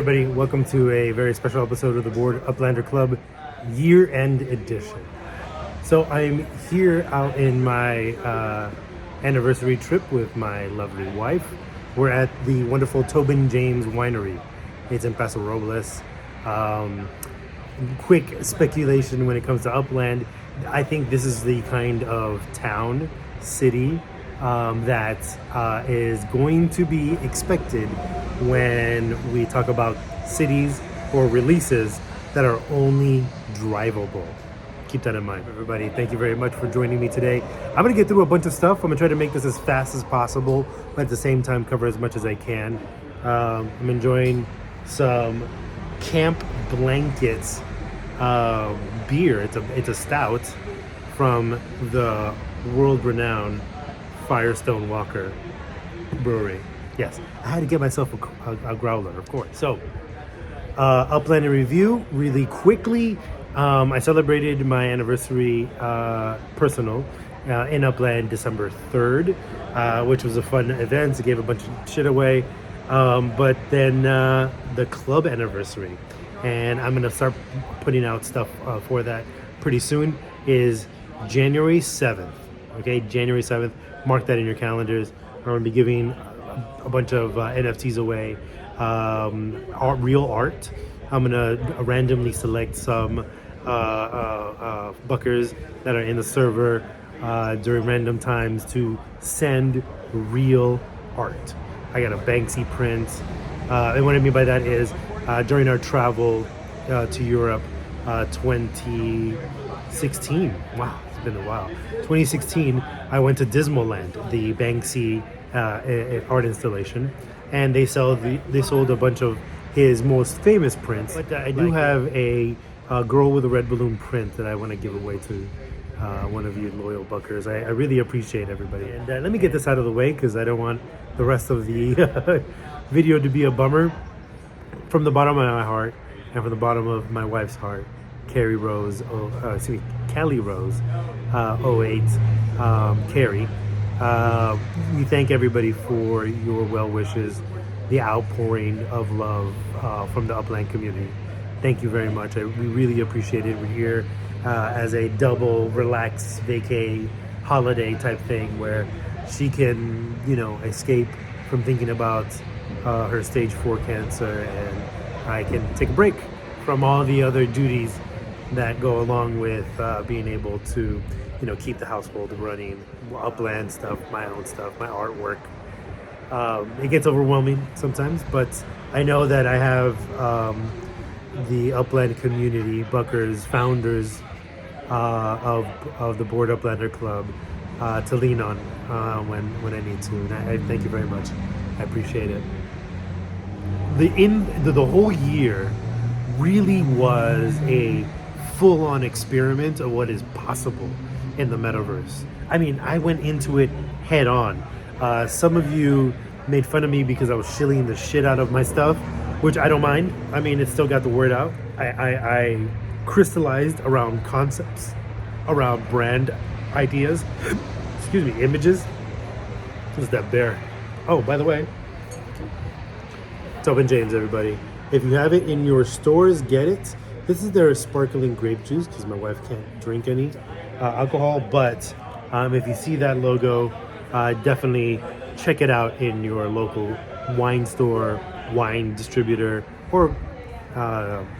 everybody, welcome to a very special episode of the Bored Uplander Club Year End Edition. So I'm here out in my anniversary trip with my lovely wife. We're at the wonderful Tobin James Winery. It's in Paso Robles. Quick speculation when it comes to Upland. I think this is the kind of town, city, that is going to be expected when we talk about cities or releases that are only drivable. Keep that in mind, everybody. Thank you very much for joining me today. I'm going to get through a bunch of stuff. I'm going to try to make this as fast as possible, but at the same time cover as much as I can. I'm enjoying some Camp Blankets beer. It's a stout from the world-renowned Firestone Walker Brewery. Yes, I had to get myself a growler, of course. So, Upland in review, really quickly. I celebrated my anniversary personal in Upland December 3rd, which was a fun event. It gave a bunch of shit away. But then the club anniversary, and I'm going to start putting out stuff for that pretty soon, is January 7th. Okay, January 7th. Mark that in your calendars. I'm going to be giving a bunch of NFTs away, real art. I'm going to randomly select some buckers that are in the server during random times to send real art. I got a Banksy print. And what I mean by that is during our travel to Europe 2016. Wow, it's been a while. 2016, I went to Dismaland, the Banksy art installation, and they sold a bunch of his most famous prints. But I do have a girl with a red balloon print that I want to give away to one of you loyal buckers. I really appreciate everybody. And let me get this out of the way because I don't want the rest of the video to be a bummer. From the bottom of my heart and from the bottom of my wife's heart, Kelly Rose 08, Carrie. We thank everybody for your well wishes, the outpouring of love from the Upland community. Thank you very much. We really appreciate it. We're here as a double relax vacay holiday type thing where she can, escape from thinking about her stage 4 cancer, and I can take a break from all the other duties that go along with being able to, keep the household running, Upland stuff, my own stuff, my artwork. It gets overwhelming sometimes, but I know that I have the Upland community, Buckers, founders of the Bored Uplander Club to lean on when I need to. And I thank you very much. I appreciate it. The whole year really was a full-on experiment of what is possible in the Metaverse. I mean, I went into it head on. Some of you made fun of me because I was shilling the shit out of my stuff, which I don't mind. I mean, it still got the word out. I crystallized around concepts, around brand ideas, excuse me, images. Who's that bear? Oh, by the way, Tobin James, everybody. If you have it in your stores, get it. This is their sparkling grape juice because my wife can't drink any alcohol. But if you see that logo, definitely check it out in your local wine store, wine distributor, or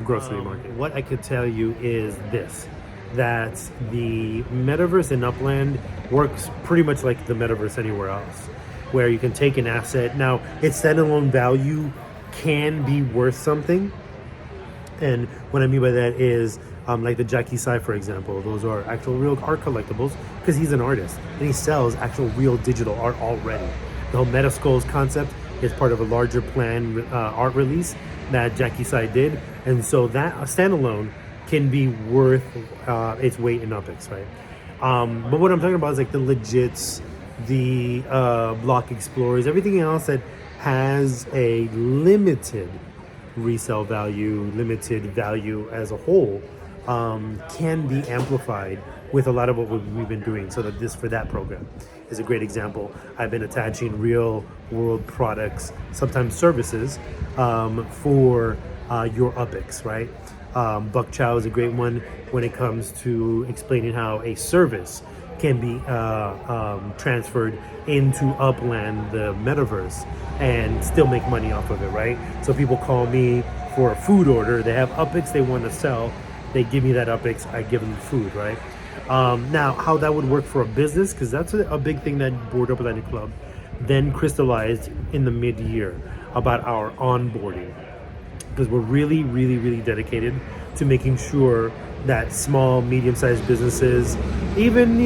grocery market. What I could tell you is this, that the Metaverse in Upland works pretty much like the Metaverse anywhere else, where you can take an asset. Now, its standalone value can be worth something. And what I mean by that is, like the Jackie Sai, for example, those are actual real art collectibles because he's an artist and he sells actual real digital art already. The whole Metaskulls concept is part of a larger plan art release that Jackie Sai did, and so that standalone can be worth its weight in UPX, right? But what I'm talking about is like the legits, the block explorers, everything else that has a limited resale value, limited value as a whole, can be amplified with a lot of what we've been doing. So that this for that program, is a great example. I've been attaching real world products, sometimes services, for your UPX, right? BUC Chow is a great one when it comes to explaining how a service can be transferred into Upland, the Metaverse, and still make money off of it, right? So people call me for a food order. They have UPX they want to sell. They give me that UPX. I give them food, right? Now, how that would work for a business, because that's a big thing that Bored Uplander Club then crystallized in the mid-year about our onboarding, because we're really, really, really dedicated to making sure that small, medium-sized businesses, even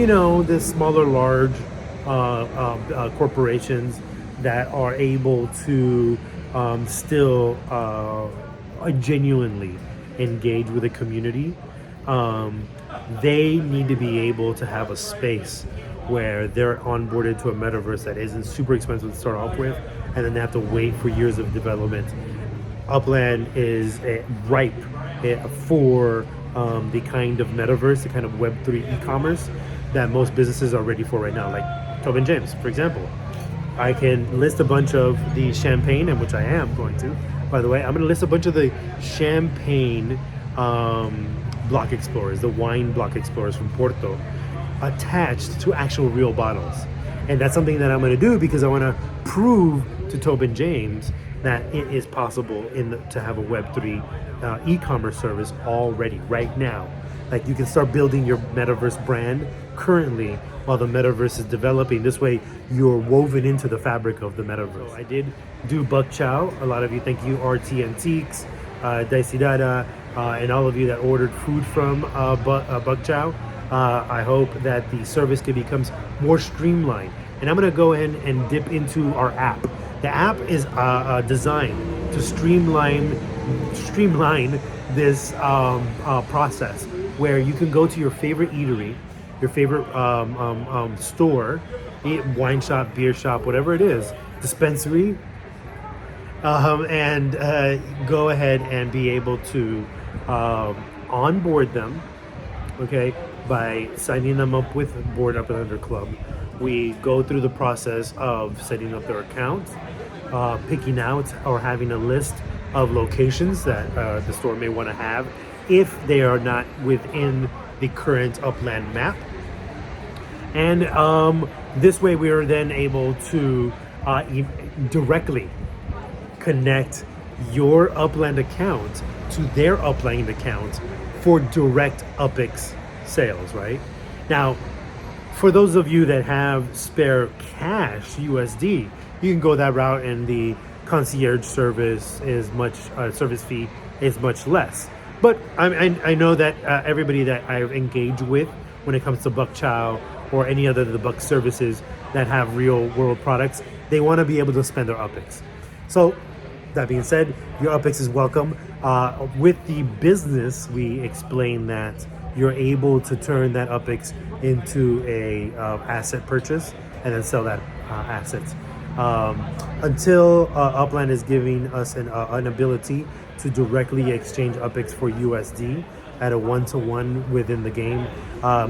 the smaller, large corporations that are able to still genuinely engage with the community, they need to be able to have a space where they're onboarded to a metaverse that isn't super expensive to start off with, and then they have to wait for years of development. Upland is ripe for the kind of metaverse, the kind of Web3 e-commerce that most businesses are ready for right now, like Tobin James, for example. I can list a bunch of the champagne, and which I am going to, by the way. I'm going to list a bunch of the champagne block explorers, the wine block explorers from Porto, attached to actual real bottles. And that's something that I'm going to do because I want to prove to Tobin James that it is possible to have a Web3 e-commerce service already, right now. Like, you can start building your metaverse brand currently while the metaverse is developing. This way, you're woven into the fabric of the metaverse. So I did do BUC Chow. A lot of you, thank you, RT Antiques, Dicey Dada, and all of you that ordered food from BUC Chow. I hope that the service becomes more streamlined. And I'm going to go ahead and dip into our app. The app is designed to streamline this process, where you can go to your favorite eatery, your favorite store, be it wine shop, beer shop, whatever it is, dispensary, and go ahead and be able to onboard them, okay, by signing them up with Bored Uplander Club. We go through the process of setting up their account, picking out or having a list of locations that the store may want to have if they are not within the current Upland map. And this way we are then able to directly connect your Upland account to their Upland account for direct UPX sales, right? Now, for those of you that have spare cash, USD, you can go that route, and the concierge service is service fee is much less. But I know that everybody that I've engaged with when it comes to BUC Chow or any other of the BUC services that have real world products, they want to be able to spend their UPX. So that being said, your UPX is welcome. With the business, we explain that you're able to turn that UPX into a asset purchase and then sell that assets. Until Upland is giving us an ability to directly exchange UPX for USD at a 1-to-1 within the game,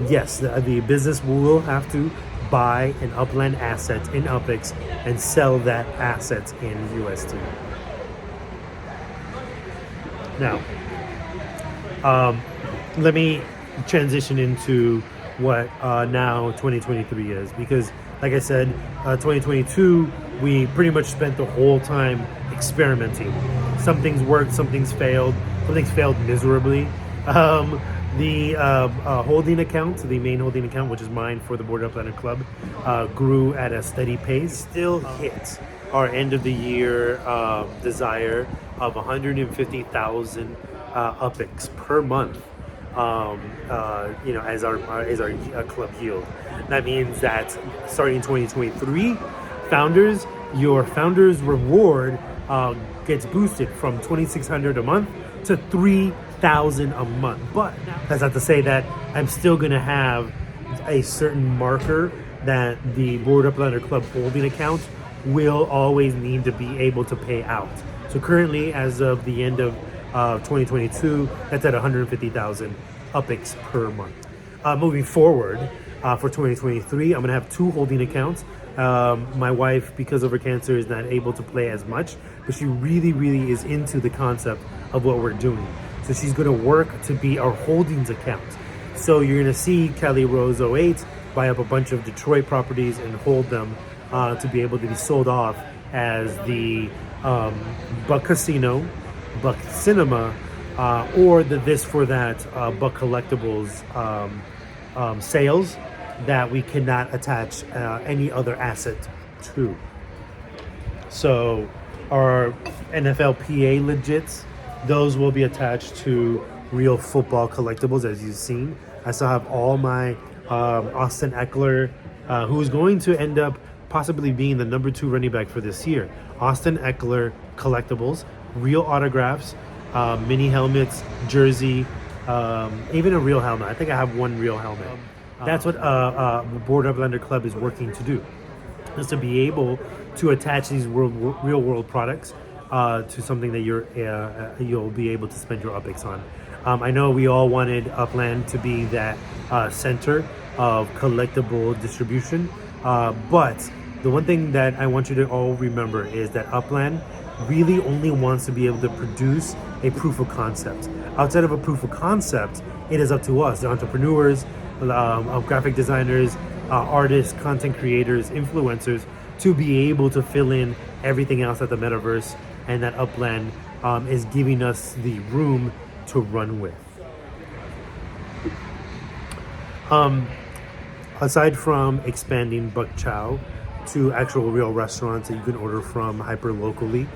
yes, the business will have to buy an Upland asset in UPX and sell that asset in USD. Now, let me transition into what now 2023 is, because like I said, 2022, we pretty much spent the whole time experimenting. Some things worked, some things failed, some things failed miserably. The holding account, the main holding account, which is mine for the Bored Uplander Club, grew at a steady pace. Still hit our end of the year desire of 150,000 UPX per month. As our club yield. That means that starting 2023, your founders reward gets boosted from 2,600 a month to 3,000 a month. But that's not to say that I'm still going to have a certain marker that the Bored Uplander Club holding account will always need to be able to pay out. So currently, as of the end of 2022, that's at 150,000 UPX per month. Moving forward, For 2023, I'm gonna have 2 holding accounts. My wife, because of her cancer, is not able to play as much, but she really is into the concept of what we're doing. So she's gonna work to be our holdings account. So you're gonna see Kelly Rose '08 buy up a bunch of Detroit properties and hold them to be able to be sold off as the BUC Casino, BUC Cinema, or the This for That BUC Collectibles sales that we cannot attach any other asset to. So our NFLPA legits, those will be attached to real football collectibles, as you've seen. I still have all my Austin Eckler, who is going to end up possibly being the number 2 running back for this year. Austin Eckler collectibles, real autographs, mini helmets, jersey, even a real helmet. I think I have 1 real helmet. That's what Bored Uplander Club is working to do, is to be able to attach these real world products to something that you'll be able to spend your UPIX on. I know we all wanted Upland to be that center of collectible distribution, but the one thing that I want you to all remember is that Upland really only wants to be able to produce a proof of concept. Outside of a proof of concept, it is up to us, the entrepreneurs, graphic designers, artists, content creators, influencers, to be able to fill in everything else that the Metaverse and that Upland is giving us the room to run with. Aside from expanding Buck Chow to actual real restaurants that you can order from hyper locally,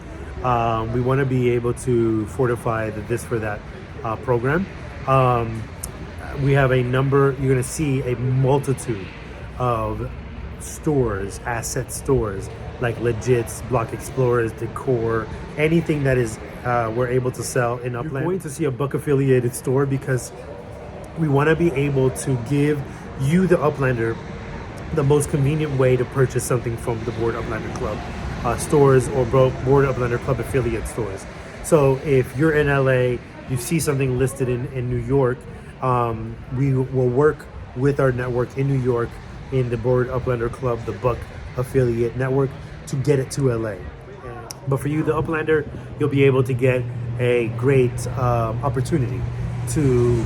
we want to be able to fortify the This for That program. We have a number, you're going to see a multitude of stores, asset stores, like Legits, Block Explorers, Decor, anything that is we're able to sell in Upland. You're going to see a BUC affiliated store because we want to be able to give you, the Uplander, the most convenient way to purchase something from the Bored Uplander Club stores or Bored Uplander Club affiliate stores. So if you're in LA, you see something listed in New York, we will work with our network in New York, in the Bored Uplander Club, the BUC affiliate network, to get it to LA. But for you, the Uplander, you'll be able to get a great opportunity to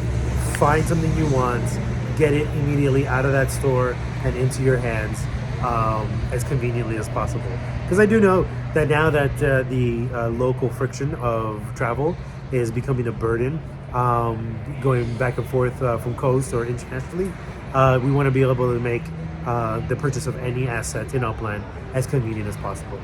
find something you want, get it immediately out of that store and into your hands as conveniently as possible. Because I do know that now that the local friction of travel is becoming a burden, going back and forth from coast or internationally, we want to be able to make the purchase of any asset in Upland as convenient as possible.